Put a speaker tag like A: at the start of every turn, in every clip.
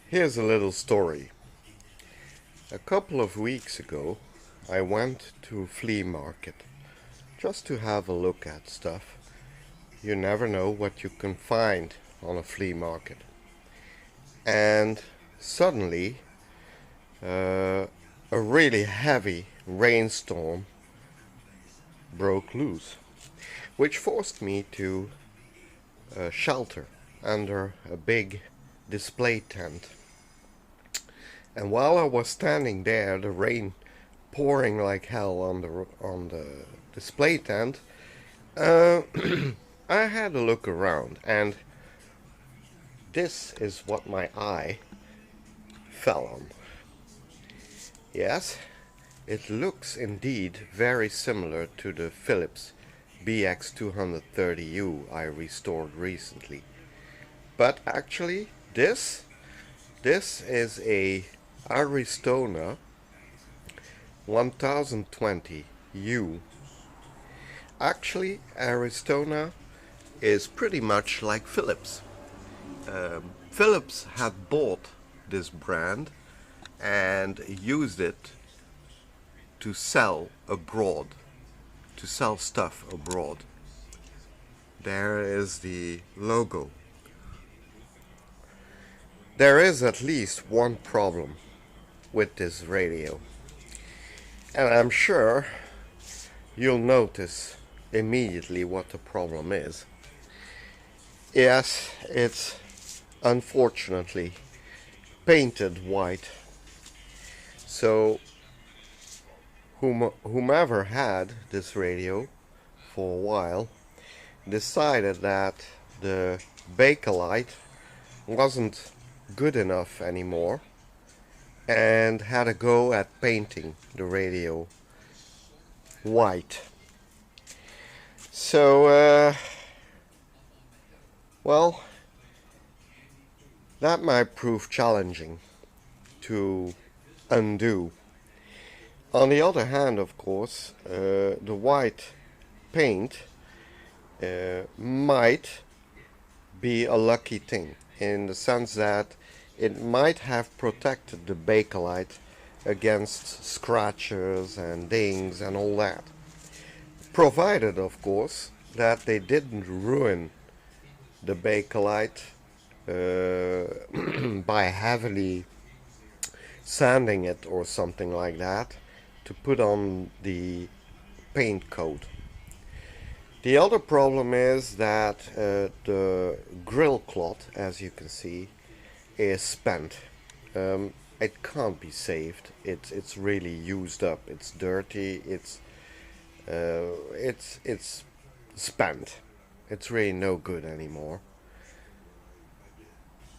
A: Here's a little story. A couple of weeks ago, I went to a flea market just to have a look at stuff. You never know what you can find on a flea market. And suddenly, a really heavy rainstorm broke loose, which forced me to shelter under a big display tent. And while I was standing there, the rain pouring like hell on the display tent, uh, I had a look around, and this is what my eye fell on. Yes, it looks indeed very similar to the Philips BX230U I restored recently. But actually, this is a Aristona 1020U. Actually, Aristona is pretty much like Philips. Philips had bought this brand and used it to sell abroad, to sell stuff abroad. There is the logo. There is at least one problem with this radio, and I'm sure you'll notice immediately what the problem is. Yes, it's unfortunately painted white. So whomever had this radio for a while decided that the Bakelite wasn't good enough anymore and had a go at painting the radio white. So, well, that might prove challenging to undo. On the other hand, of course, the white paint might be a lucky thing, in the sense that it might have protected the Bakelite against scratches and dings and all that. Provided, of course, that they didn't ruin the Bakelite by heavily sanding it or something like that to put on the paint coat. The other problem is that the grill cloth, as you can see, is spent. It can't be saved. It's really used up. It's dirty. It's spent. It's really no good anymore.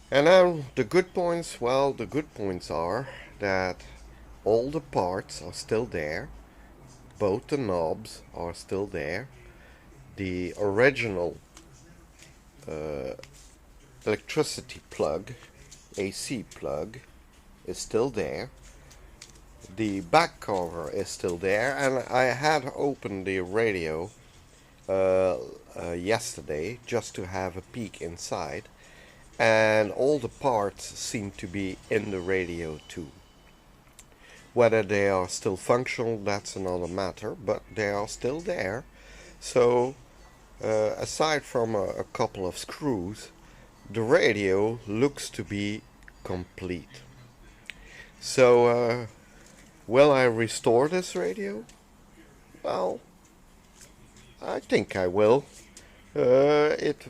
A: And now the good points. Well, the good points are that all the parts are still there. Both the knobs are still there. The original electricity plug, AC plug, is still there. The back cover is still there, and I had opened the radio yesterday just to have a peek inside, and all the parts seem to be in the radio too. Whether they are still functional, that's another matter, but they are still there. So aside from a couple of screws, the radio looks to be complete. So will I restore this radio? Well, I think I will. It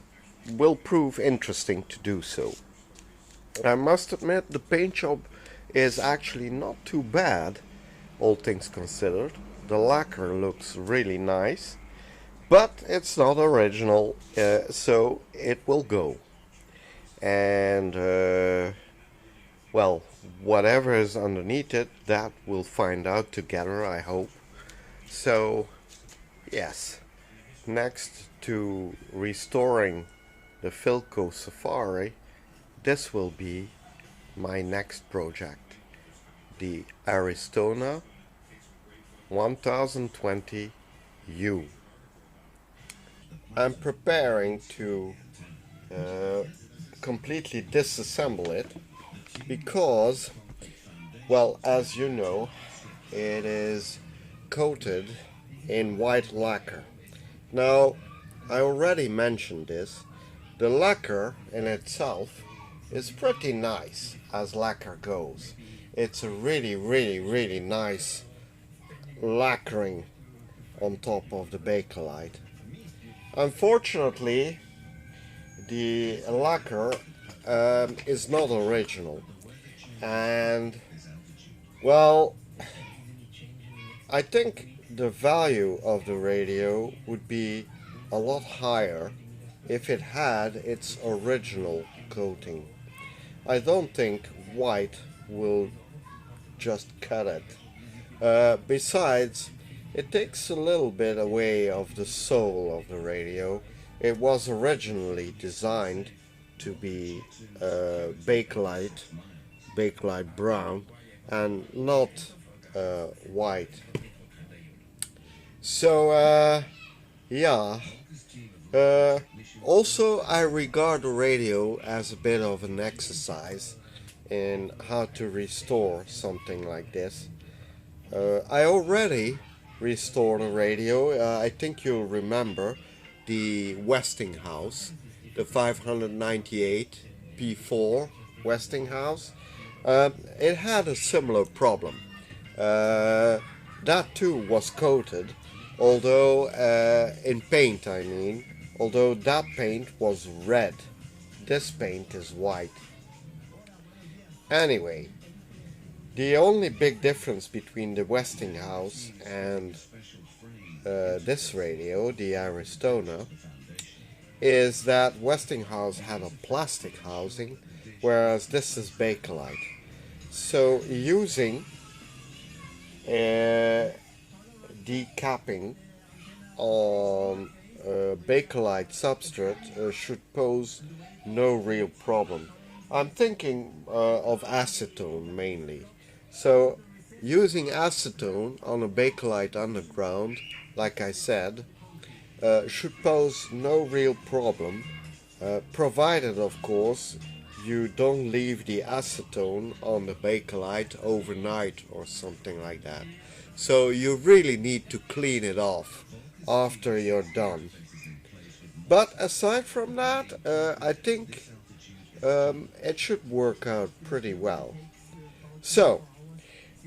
A: will prove interesting to do so. I must admit, the paint job is actually not too bad, all things considered. The lacquer looks really nice, but it's not original, so it will go. And well, whatever is underneath it, that we'll find out together, I hope. So yes, next to restoring the Philco Safari, this will be my next project, the Aristona 1020U. I'm preparing to completely disassemble it because, well, as you know, it is coated in white lacquer. Now, I already mentioned this. The lacquer in itself is pretty nice as lacquer goes. It's a really nice lacquering on top of the Bakelite. Unfortunately, the lacquer is not original, and well, I think the value of the radio would be a lot higher if it had its original coating. I don't think white will just cut it. Besides, it takes a little bit away of the soul of the radio. It was originally designed to be Bakelite brown, and not white. So yeah. Also, I regard the radio as a bit of an exercise in how to restore something like this. I already restored a radio. I think you'll remember the Westinghouse, the 598 P4 Westinghouse. It had a similar problem. That too was coated, although in paint, I mean, although that paint was red. This paint is white. Anyway, the only big difference between the Westinghouse and this radio, the Aristona, is that Westinghouse had a plastic housing, whereas this is Bakelite. So using decapping on Bakelite substrate should pose no real problem. I'm thinking of acetone mainly. So using acetone on a Bakelite underground, like I said, should pose no real problem, provided of course you don't leave the acetone on the Bakelite overnight or something like that. So you really need to clean it off after you're done. But aside from that, I think it should work out pretty well. So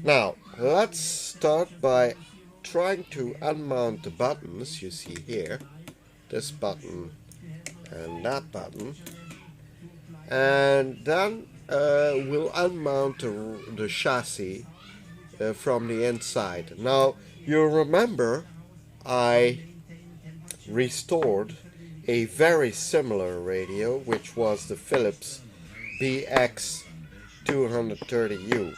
A: now let's start by trying to unmount the buttons you see here, this button and that button, and then we'll unmount the chassis from the inside. Now you remember I restored a very similar radio, which was the Philips BX230U,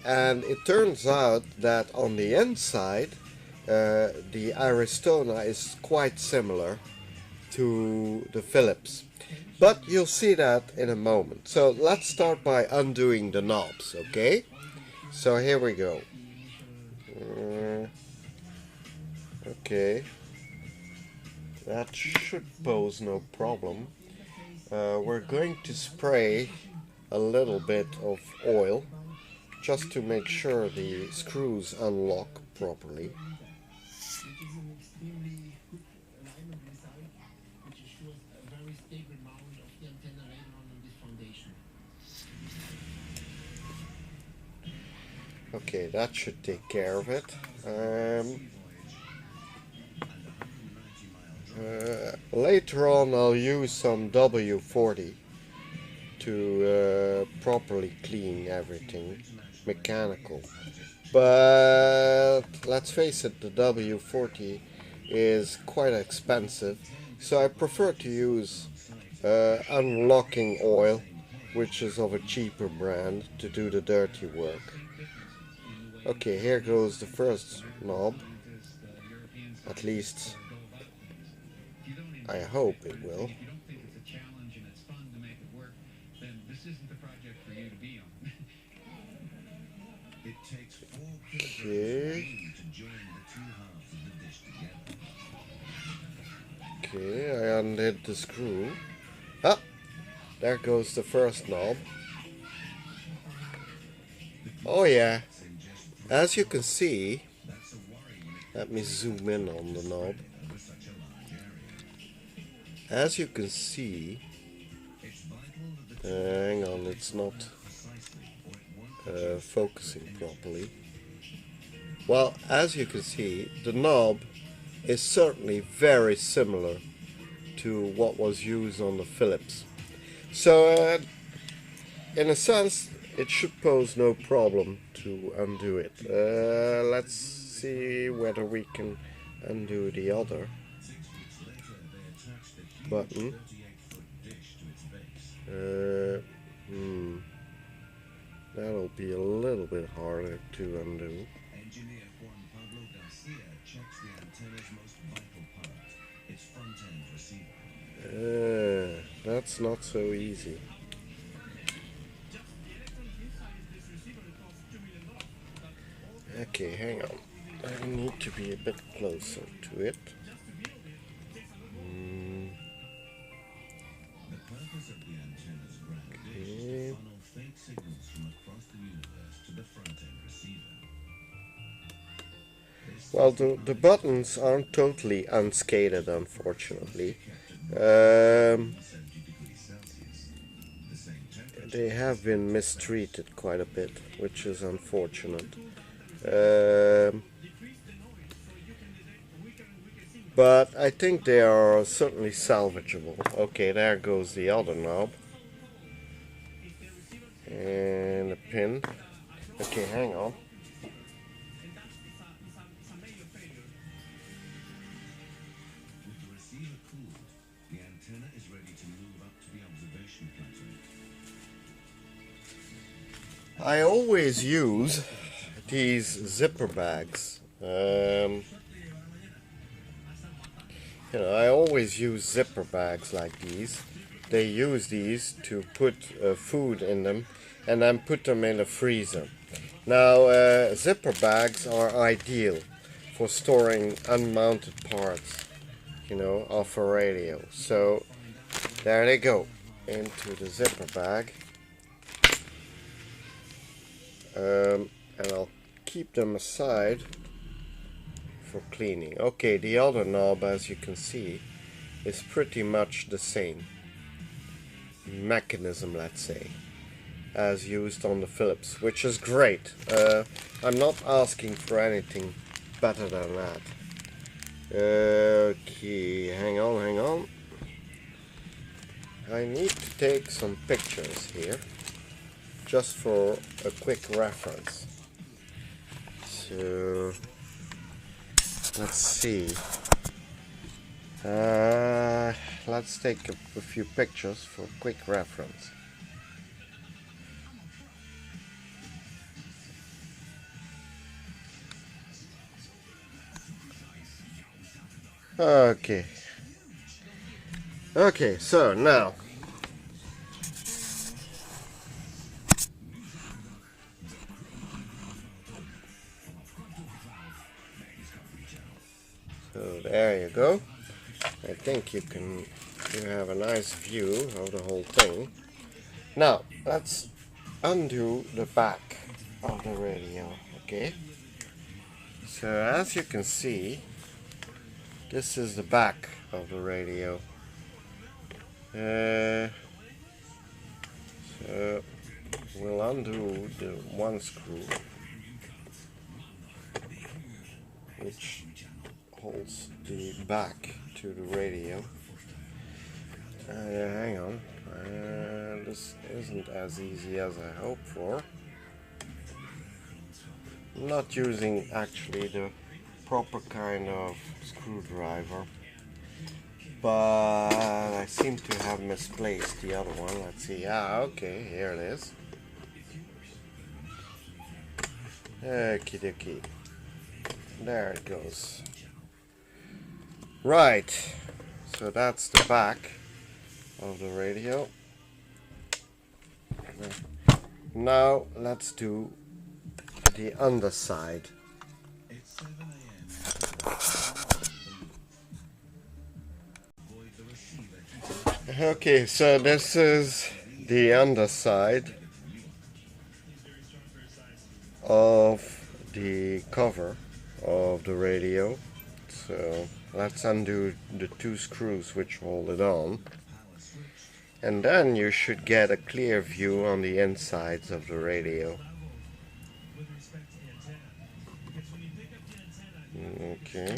A: and it turns out that on the inside the Aristona is quite similar to the Philips, but you'll see that in a moment. So let's start by undoing the knobs, okay? So here we go. Okay, that should pose no problem. We're going to spray a little bit of oil just to make sure the screws unlock properly. Okay, that should take care of it. Later on I'll use some W40 to properly clean everything, mechanical. But let's face it, the W40 is quite expensive, so I prefer to use unlocking oil, which is of a cheaper brand, to do the dirty work. Okay, here goes the first knob. At least I hope it will. Okay. Okay, I undid the screw. Ah! There goes the first knob. Oh yeah, as you can see, let me zoom in on the knob. As you can see, hang on, it's not focusing properly. Well, as you can see, the knob is certainly very similar to what was used on the Philips. So, in a sense, it should pose no problem to undo it. Let's see whether we can undo the other button. That'll be a little bit harder to undo. That's not so easy. Okay, hang on. I need to be a bit closer to it. Okay. Well, the buttons aren't totally unscathed, unfortunately. They have been mistreated quite a bit, which is unfortunate. But I think they are certainly salvageable. Okay, there goes the other knob. And a pin. Okay, hang on. I always use these zipper bags. I always use zipper bags like these. They use these to put food in them and then put them in a freezer. Now, zipper bags are ideal for storing unmounted parts, of a radio. So, there they go, into the zipper bag. And I'll keep them aside for cleaning. Okay, the other knob, as you can see, is pretty much the same mechanism, let's say, as used on the Philips, which is great. I'm not asking for anything better than that. Okay, hang on. I need to take some pictures here, just for a quick reference. So, let's see. Let's take a few pictures for quick reference. Okay, so now there you go. I think you have a nice view of the whole thing. Now let's undo the back of the radio. Okay, so as you can see, this is the back of the radio. So we'll undo the one screw which holds the back to the radio. Hang on, this isn't as easy as I hoped for. I'm not using actually the proper kind of screwdriver, but I seem to have misplaced the other one. Let's see. Okay, here it is. Okie dokie. There it goes. Right, so that's the back of the radio. Now let's do the underside. Okay, so this is the underside. of the cover of the radio. So let's undo the two screws which hold it on, and then you should get a clear view on the insides of the radio. Okay,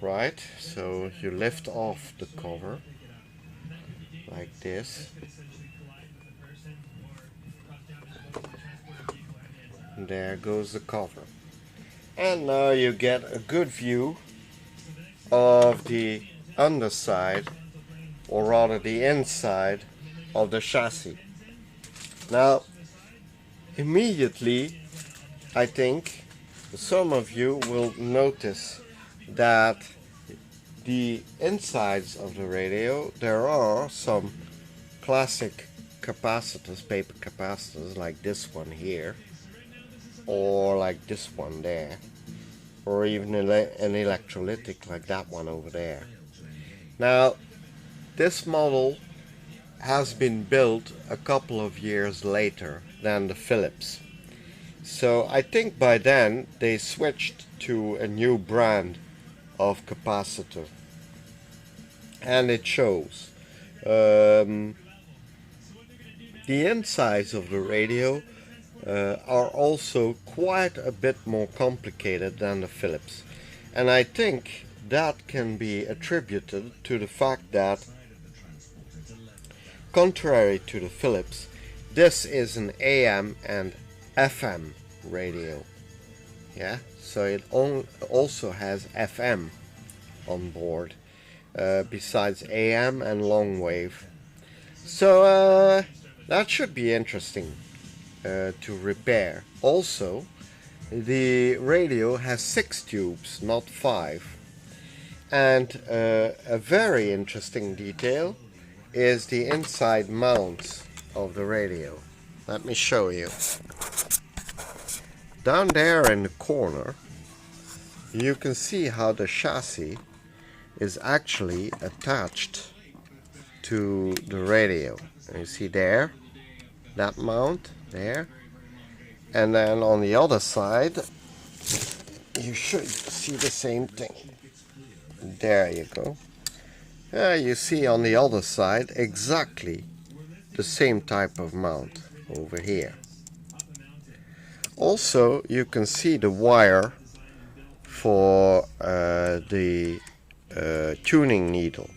A: right, so you lift off the cover like this. There goes the cover. And now you get a good view of the underside, or rather the inside of the chassis. Now, immediately, I think some of you will notice that the insides of the radio, there are some classic capacitors, paper capacitors, like this one here, or like this one there, or even an electrolytic like that one over there. Now, this model has been built a couple of years later than the Philips. So I think by then they switched to a new brand of capacitor. And it shows. The insides of the radio are also quite a bit more complicated than the Philips. And I think that can be attributed to the fact that, contrary to the Philips, this is an AM and FM radio. Yeah, so it also has FM on board, besides AM and long wave. So that should be interesting to repair. Also, the radio has 6 tubes, not 5. And a very interesting detail is the inside mounts of the radio. Let me show you. Down there in the corner, you can see how the chassis is actually attached to the radio. And you see there, that mount there, and then on the other side you should see the same thing. There you go. You see on the other side exactly the same type of mount over here. Also, you can see the wire for the tuning needle,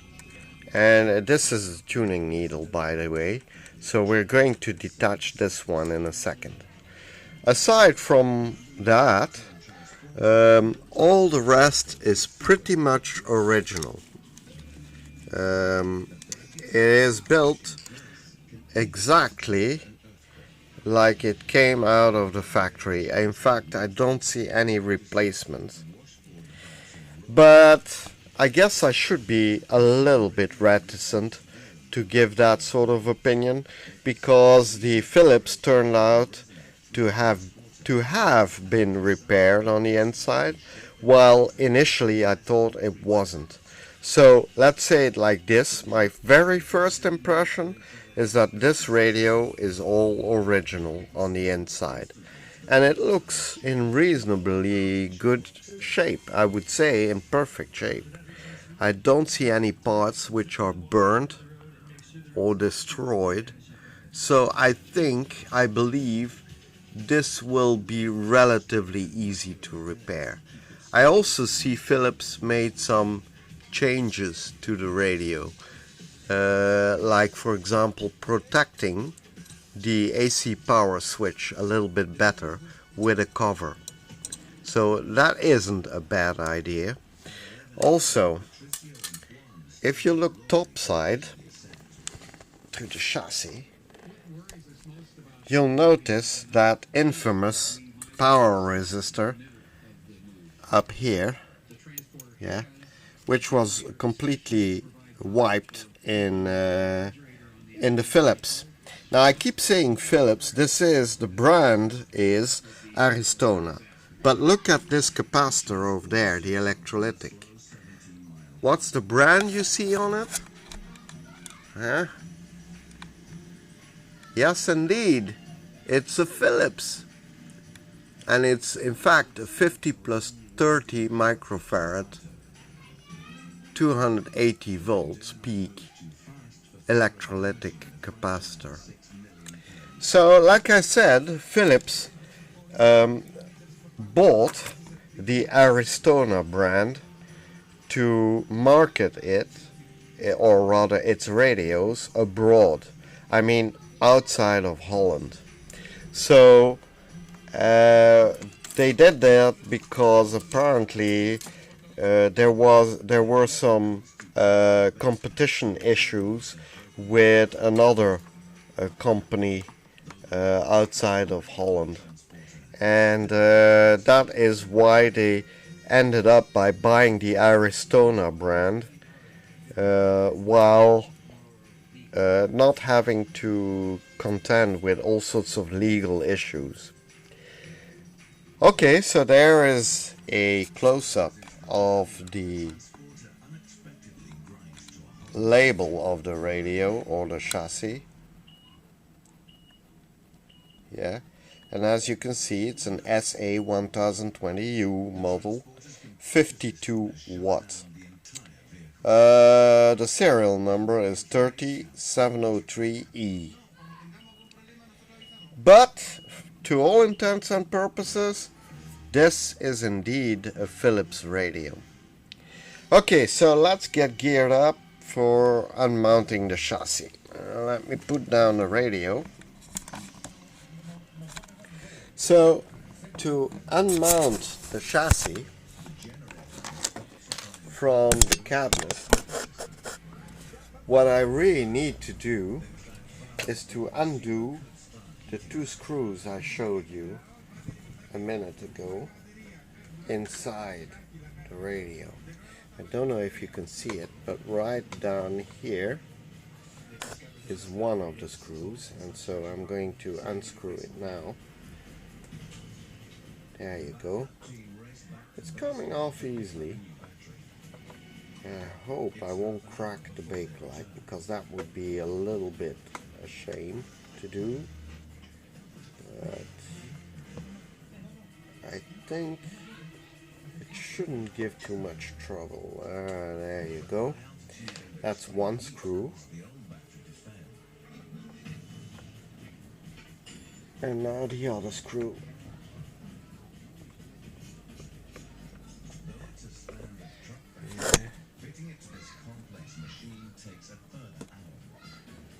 A: and this is a tuning needle, by the way, so we're going to detach this one in a second. Aside from that, all the rest is pretty much original. It is built exactly like it came out of the factory. In fact, I don't see any replacements. But I guess I should be a little bit reticent to give that sort of opinion, because the Philips turned out to have been repaired on the inside, while initially I thought it wasn't. So let's say it like this: my very first impression is that this radio is all original on the inside, and it looks in reasonably good shape. I would say in perfect shape. I don't see any parts which are burnt or destroyed, so I believe this will be relatively easy to repair. I also see Philips made some changes to the radio, like for example protecting the AC power switch a little bit better with a cover. So that isn't a bad idea. Also, if you look topside to the chassis, you'll notice that infamous power resistor up here, yeah, which was completely wiped in the Philips. Now I keep saying Philips. The brand is Aristona, but look at this capacitor over there, the electrolytic. What's the brand you see on it? Huh? Yes, indeed, it's a Philips. and it's in fact a 50 plus 30 microfarad 280 volts peak electrolytic capacitor. So like I said, Philips bought the Aristona brand to market it, or rather its radios, abroad. I mean outside of Holland. So they did that because apparently there were some competition issues with another company outside of Holland, and that is why they ended up by buying the Aristona brand, while not having to contend with all sorts of legal issues. Okay, so there is a close-up of the label of the radio or the chassis. Yeah, and as you can see, it's an SA1020U model, 52 watt. The serial number is 30703E. But to all intents and purposes, this is indeed a Philips radio. Okay, so let's get geared up for unmounting the chassis. Let me put down the radio. So to unmount the chassis from the cabinet, what I really need to do is to undo the two screws I showed you a minute ago inside the radio. I don't know if you can see it, but right down here is one of the screws, and so I'm going to unscrew it now. There you go. It's coming off easily. I hope I won't crack the bakelite, because that would be a little bit a shame to do. But I think it shouldn't give too much trouble. There you go. That's one screw. And now the other screw.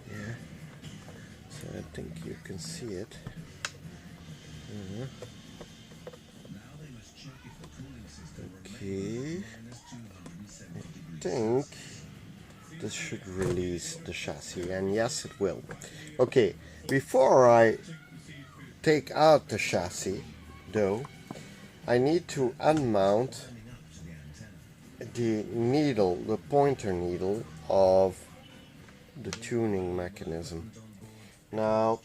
A: Yeah. So I think you can see it. Okay. I think this should release the chassis, and yes, it will. Okay, before I take out the chassis, though, I need to unmount the needle, the pointer needle of the tuning mechanism. Now,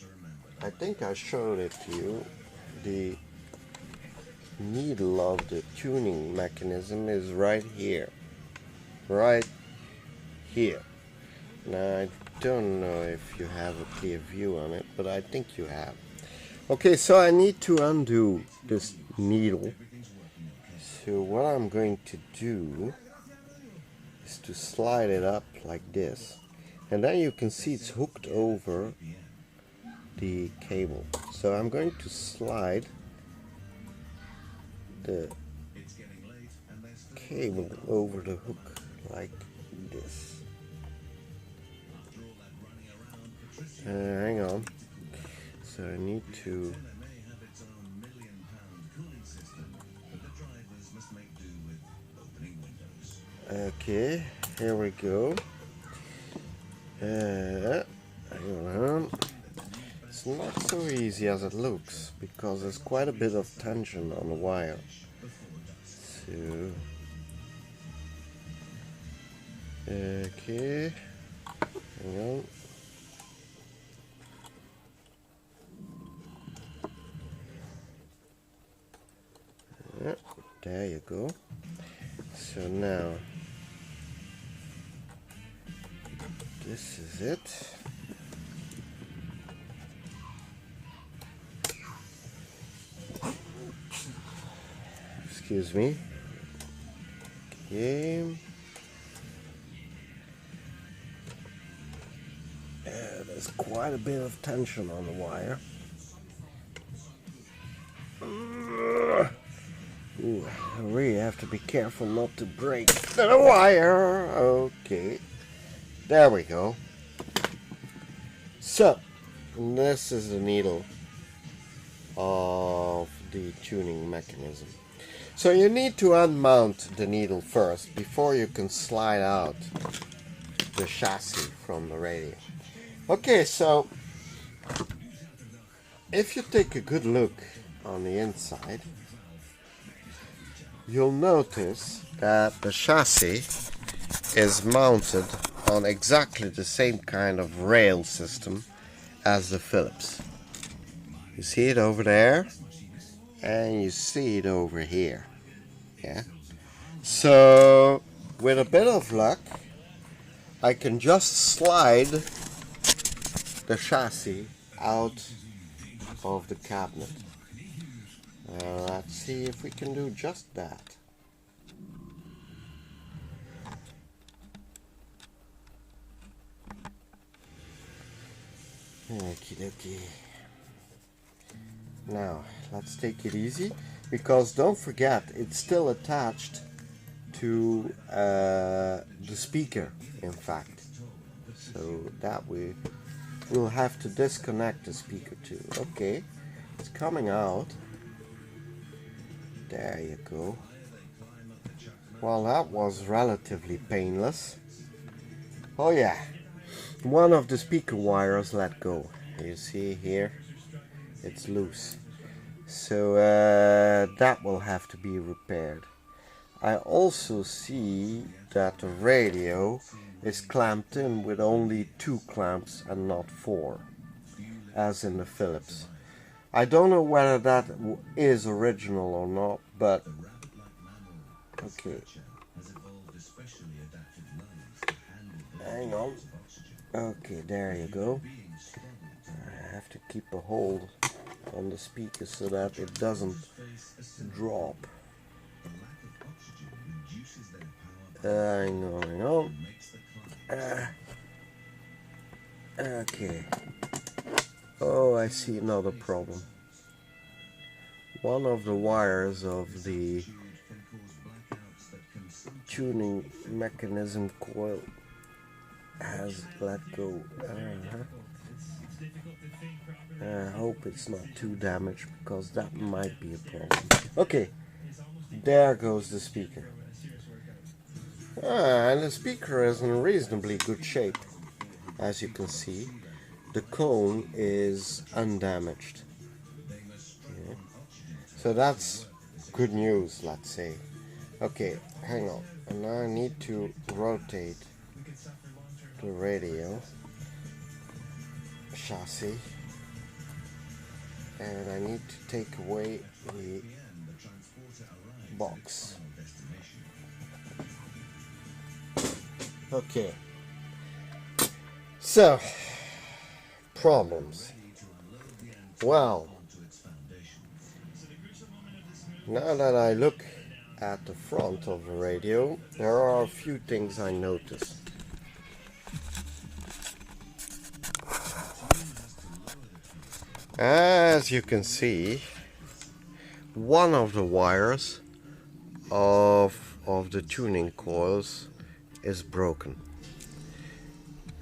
A: I think I showed it to you. The needle of the tuning mechanism is right here. Right here. Now, I don't know if you have a clear view on it, but I think you have. Okay, so I need to undo this needle. So what I'm going to do is to slide it up like this, and then you can see it's hooked over the cable. So I'm going to slide the cable over the hook like this. Hang on. So I need to okay, here we go. Hang on. It's not so easy as it looks, because there's quite a bit of tension on the wire. So okay, hang on. There you go. So now this is it. Excuse me. Okay. There's quite a bit of tension on the wire. Ooh, I really have to be careful not to break the wire. Okay, there we go. So, this is the needle of the tuning mechanism. So you need to unmount the needle first before you can slide out the chassis from the radio. Okay, so if you take a good look on the inside, you'll notice that the chassis is mounted on exactly the same kind of rail system as the Philips. You see it over there and you see it over here. Yeah. So with a bit of luck, I can just slide the chassis out of the cabinet. Let's see if we can do just that. Okie dokie. Now, let's take it easy, because don't forget, it's still attached to the speaker, in fact. So that we will have to disconnect the speaker too. Okay, it's coming out. There you go. Well, that was relatively painless. Oh yeah, one of the speaker wires let go. You see here, it's loose. So that will have to be repaired. I also see that the radio is clamped in with only 2 clamps and not 4, as in the Philips. I don't know whether that is original or not, but okay. Hang on. Okay, there you go. I have to keep a hold on the speaker so that it doesn't drop. Hang on. Okay. Oh, I see another problem. One of the wires of the tuning mechanism coil has let go. I hope it's not too damaged, because that might be a problem. Okay, there goes the speaker. And the speaker is in reasonably good shape. As you can see, the cone is undamaged. Yeah. So that's good news, let's say. Okay, hang on. And now I need to rotate the radio chassis, and I need to take away the box. Okay, so problems. Well, now that I look at the front of the radio, there are a few things I noticed. As you can see, one of the wires of the tuning coils is broken.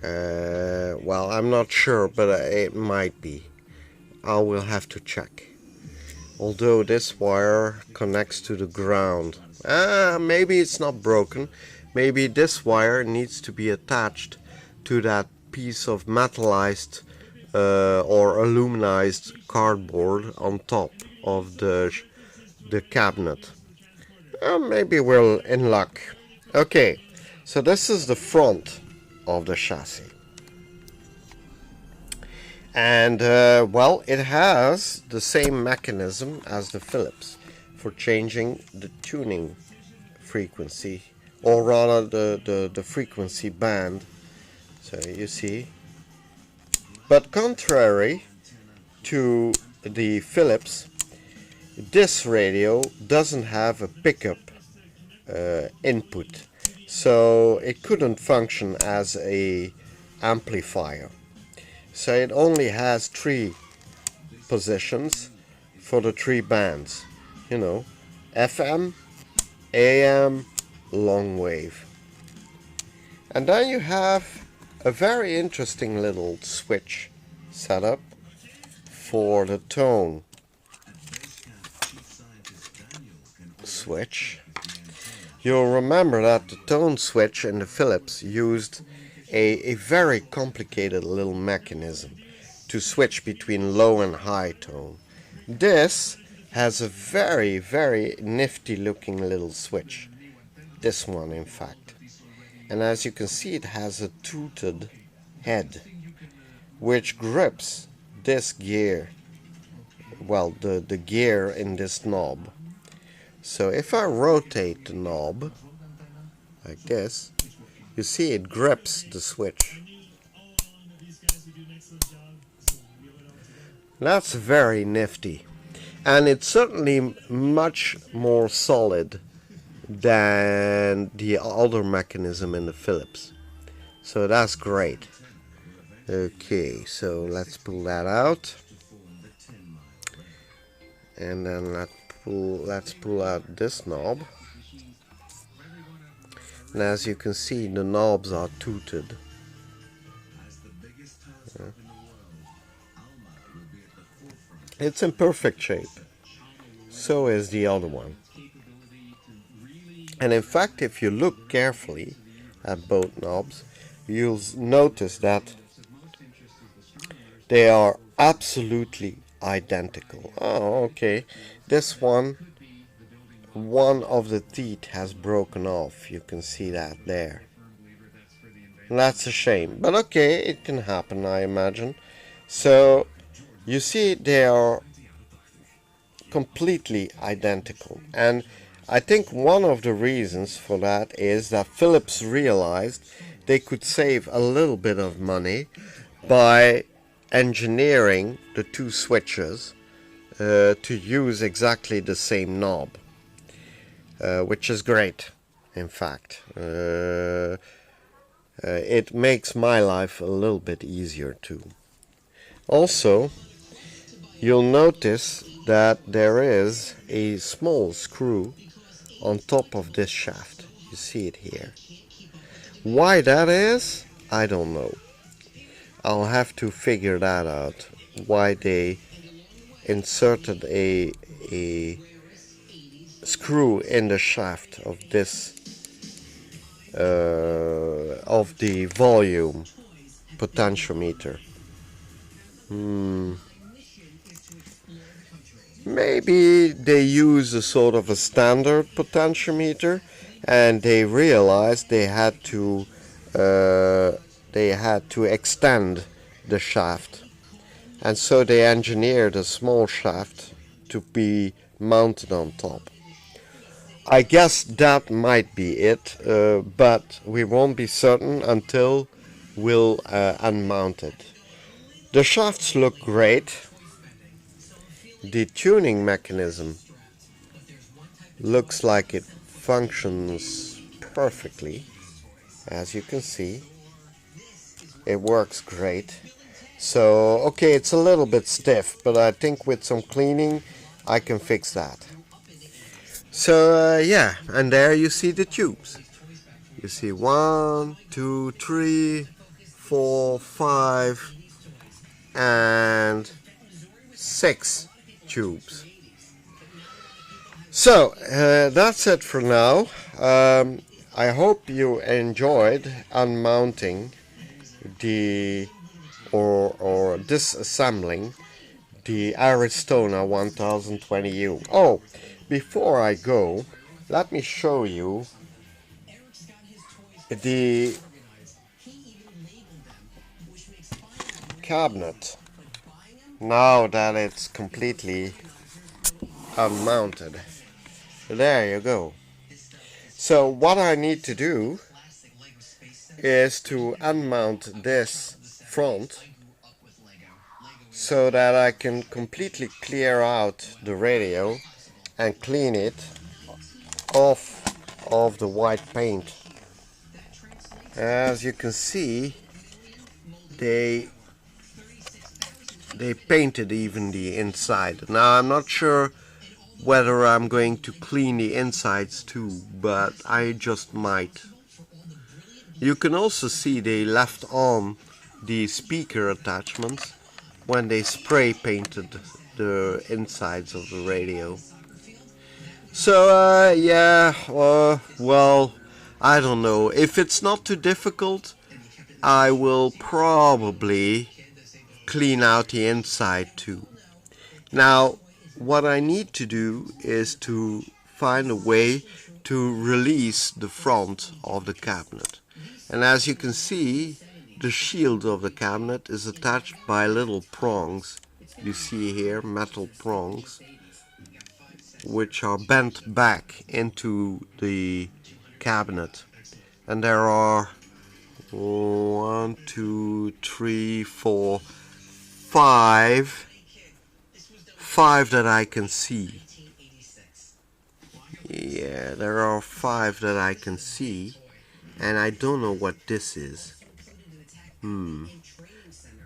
A: Well, I'm not sure, but it might be. I will have to check. Although this wire connects to the ground. Maybe it's not broken. Maybe this wire needs to be attached to that piece of metallized or aluminized cardboard on top of the cabinet. Maybe we're in luck. Okay, so this is the front of the chassis. And well, it has the same mechanism as the Philips for changing the tuning frequency, or rather the frequency band. So you see, but contrary to the Philips, this radio doesn't have a pickup input, so it couldn't function as a amplifier. So it only has 3 positions for the 3 bands, you know, FM, AM, long wave. And then you have a very interesting little switch setup for the tone switch. You'll remember that the tone switch in the Philips used a very complicated little mechanism to switch between low and high tone. This has a very, very nifty looking little switch. This one, in fact. And as you can see, it has a toothed head which grips this gear, well, the gear in this knob. So if I rotate the knob like this, you see it grips the switch. That's very nifty, and it's certainly much more solid than the other mechanism in the Philips. So that's great. Okay, so let's pull that out, and then let's pull out this knob. And as you can see, the knobs are toothed. It's in perfect shape. So is the other one. And in fact, if you look carefully at both knobs, you'll notice that they are absolutely identical. Oh, okay. This one of the teeth has broken off. You can see that there. And that's a shame. But okay, it can happen, I imagine. So, you see, they are completely identical. And I think one of the reasons for that is that Philips realized they could save a little bit of money by engineering the 2 switches to use exactly the same knob, which is great, in fact. It makes my life a little bit easier too. Also, you'll notice that there is a small screw on top of this shaft. You see it here. Why that is, I don't know. I'll have to figure that out, why they inserted a screw in the shaft of this of the volume potentiometer. Maybe they use a sort of a standard potentiometer, and they realized they had to extend the shaft, and so they engineered a small shaft to be mounted on top. I guess that might be it, but we won't be certain until we'll unmount it. The shafts look great. The tuning mechanism looks like it functions perfectly. As you can see, it works great. So, okay, it's a little bit stiff, but I think with some cleaning I can fix that. So, yeah, and there you see the tubes. You see 1, 2, 3, 4, 5, and 6 tubes. So, that's it for now. I hope you enjoyed unmounting or disassembling the Aristona 1020U. Oh, before I go, let me show you the cabinet now that it's completely unmounted. There you go. So what I need to do is to unmount this front so that I can completely clear out the radio and clean it off of the white paint. As you can see, they painted even the inside. Now I'm not sure whether I'm going to clean the insides too, but I just might. You can also see they left on the speaker attachments when they spray painted the insides of the radio. So yeah, well, I don't know. If it's not too difficult, I will probably clean out the inside too. Now, what I need to do is to find a way to release the front of the cabinet. And as you can see, the shield of the cabinet is attached by little prongs. You see here, metal prongs, which are bent back into the cabinet. And there are 1, 2, 3, 4, 5 that I can see. Yeah, there are 5 that I can see, and I don't know what this is.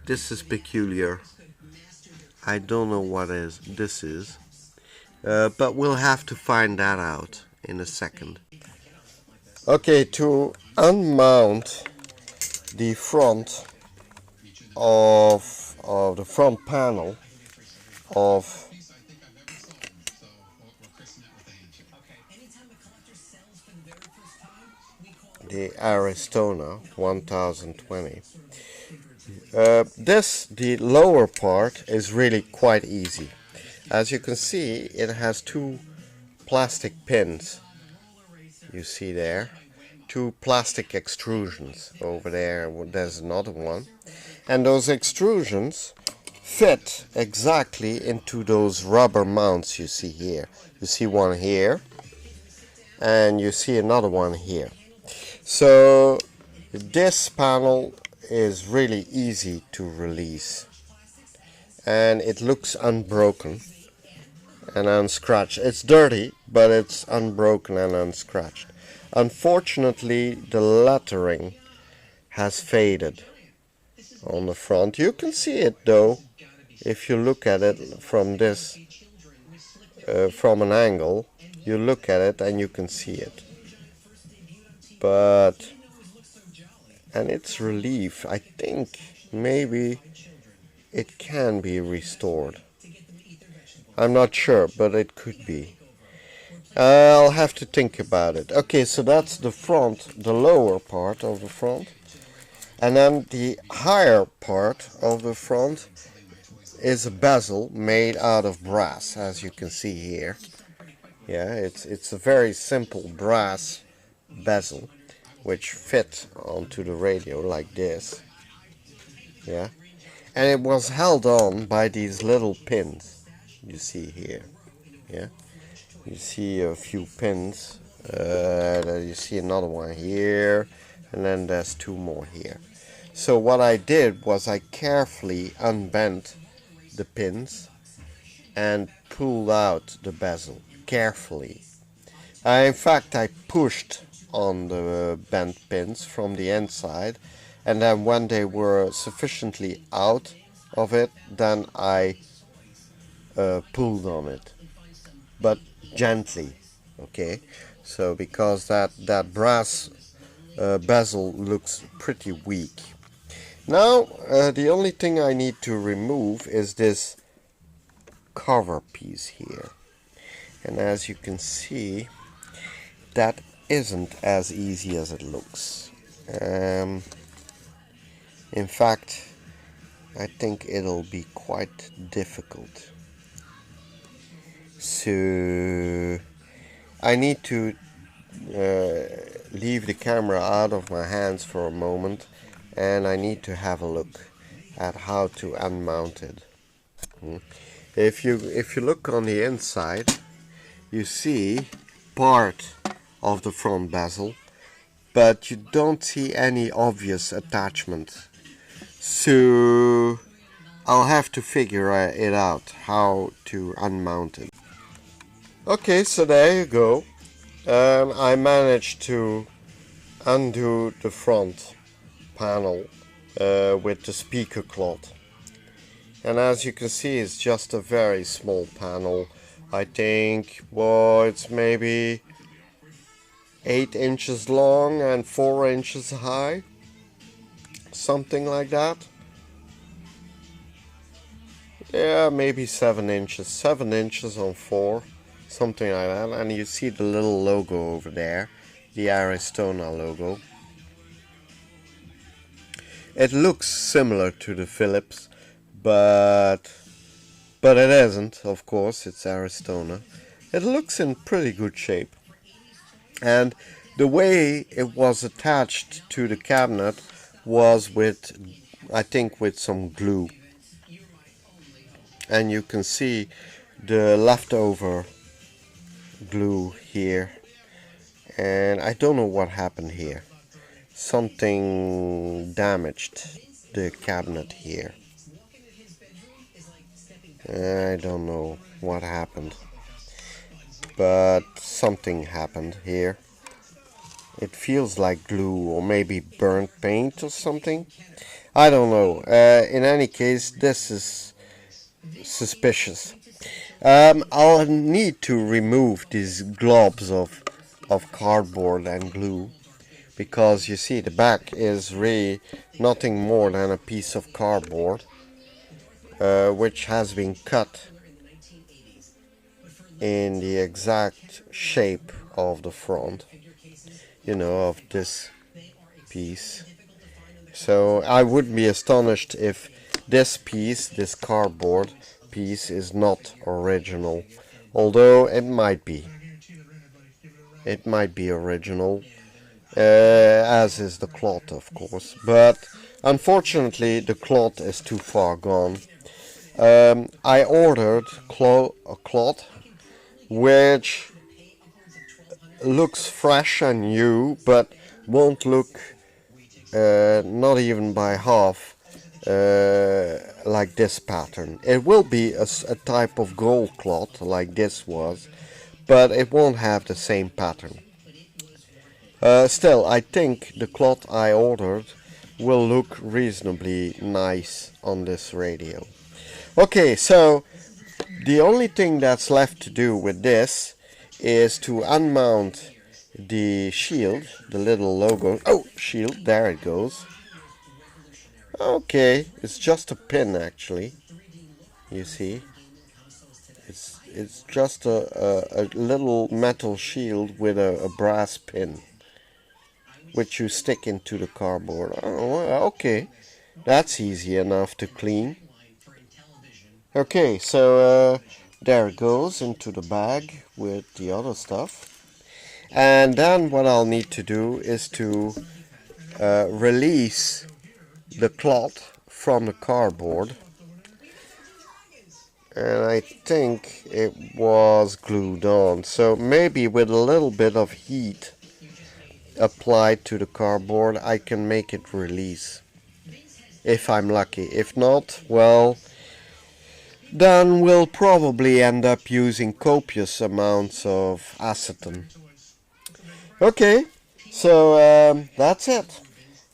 A: This is peculiar. I don't know what this is, but we'll have to find that out in a second. Okay, to unmount the front of the front panel of the Aristona 1020. The lower part is really quite easy. As you can see, it has 2 plastic pins. You see there, 2 plastic extrusions. Over there, there's another one. And those extrusions fit exactly into those rubber mounts you see here. You see one here, and you see another one here. So this panel is really easy to release, and it looks unbroken and unscratched. It's dirty, but it's unbroken and unscratched. Unfortunately, the lettering has faded on the front. You can see it though if you look at it from this from an angle. You look at it and you can see it. But, and its relief, I think maybe it can be restored. I'm not sure, but it could be. I'll have to think about it. Okay, so that's the front, the lower part of the front. And then the higher part of the front is a bezel made out of brass, as you can see here. Yeah, it's a very simple brass bezel which fit onto the radio like this. Yeah, and it was held on by these little pins you see here. Yeah, you see a few pins, you see another one here, and then there's 2 more here. So what I did was I carefully unbent the pins and pulled out the bezel carefully. In fact, I pushed on the bent pins from the inside, and then when they were sufficiently out of it, then I pulled on it, but gently. Okay, so because that brass bezel looks pretty weak. Now the only thing I need to remove is this cover piece here, and as you can see, that isn't as easy as it looks. In fact, I think it'll be quite difficult. So I need to leave the camera out of my hands for a moment, and I need to have a look at how to unmount it. If you look on the inside, you see part of the front bezel, but you don't see any obvious attachment. So I'll have to figure it out how to unmount it. Okay, so there you go. I managed to undo the front panel with the speaker cloth. And as you can see, it's just a very small panel. I think, well, it's maybe 8 inches long and 4 inches high. Something like that. Yeah, maybe 7 inches. 7 inches on 4. Something like that. And you see the little logo over there. The Aristona logo. It looks similar to the Philips, but it isn't, of course. It's Aristona. It looks in pretty good shape. And the way it was attached to the cabinet was with, I think, with some glue. And you can see the leftover glue here. And I don't know what happened here. Something damaged the cabinet here. I don't know what happened, but something happened here. It feels like glue or maybe burnt paint or something. I don't know. In any case, this is suspicious. I'll need to remove these globs of cardboard and glue, because you see the back is really nothing more than a piece of cardboard which has been cut in the exact shape of the front, you know, of this piece. So I would be astonished if this piece, this cardboard piece, is not original, although it might be. It might be original, as is the cloth, of course, but unfortunately the cloth is too far gone. I ordered a cloth which looks fresh and new, but won't look not even by half like this pattern. It will be a type of gold cloth like this was, but it won't have the same pattern. Still, I think the cloth I ordered will look reasonably nice on this radio. Okay, so the only thing that's left to do with this is to unmount the shield, the little logo. Oh, shield, there it goes. Okay, it's just a pin actually. You see, it's just a little metal shield with a brass pin, which you stick into the cardboard. Oh, okay, that's easy enough to clean. Okay, so there it goes into the bag with the other stuff. And then what I'll need to do is to release the cloth from the cardboard. And I think it was glued on, so maybe with a little bit of heat applied to the cardboard I can make it release, if I'm lucky. If not, well, then we'll probably end up using copious amounts of acetone. Okay, so that's it.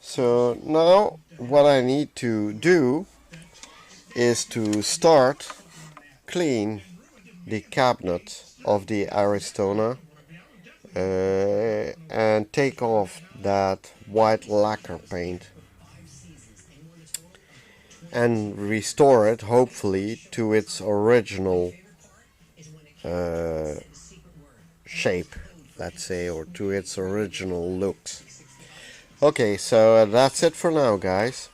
A: So now what I need to do is to start clean the cabinet of the Aristona and take off that white lacquer paint and restore it, hopefully, to its original shape, let's say, or to its original looks. Okay, so that's it for now, guys.